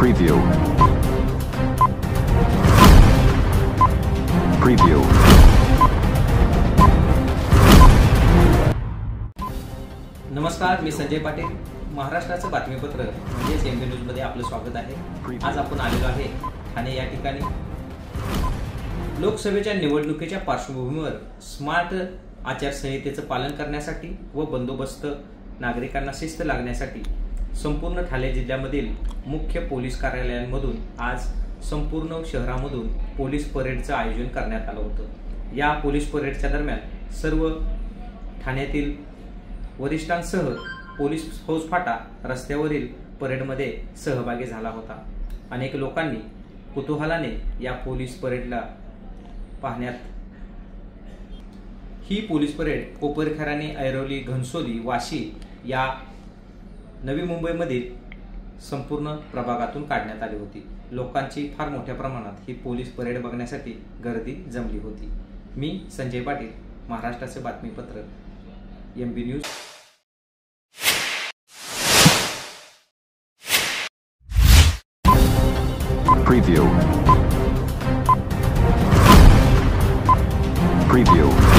Preview. Preview. नमस्कार, मी संजय पाटील. महाराष्ट्राचं बातमीपत्र म्हणजेच एमबी न्यूज मध्ये आपलं स्वागत आहे. आज आपण आलेलो आहे ठाणे या ठिकाणी. लोकसभेच्या निवडणुकीच्या पार्श्वभूमीवर स्मार्ट आचारसंहितेचं पालन करण्यासाठी व बंदोबस्त नागरिकांना शिस्त लागण्यासाठी संपूर्ण ठाणे जिल्ह्यामधील मुख्य पोलीस कार्यालयांमधून आज संपूर्ण शहरामधून पोलीस परेडचं आयोजन करण्यात आलं होतं. या पोलीस परेडच्या दरम्यान सर्व ठाण्यातील वरिष्ठांसह पोलीस फौजफाटा रस्त्यावरील परेडमध्ये सहभागी झाला होता. अनेक लोकांनी कुतूहलाने या पोलीस परेडला पाहण्यात. ही पोलीस परेड कोपरखैरणे, ऐरोली, घनसोली, वाशी या नवी मुंबईमधील संपूर्ण प्रभागातून काढण्यात आली होती. लोकांची फार मोठ्या प्रमाणात ही पोलीस परेड बघण्यासाठी गर्दी जमली होती. मी संजय पाटील, महाराष्ट्राचे बातमीपत्र एमबी न्यूज. Preview. Preview.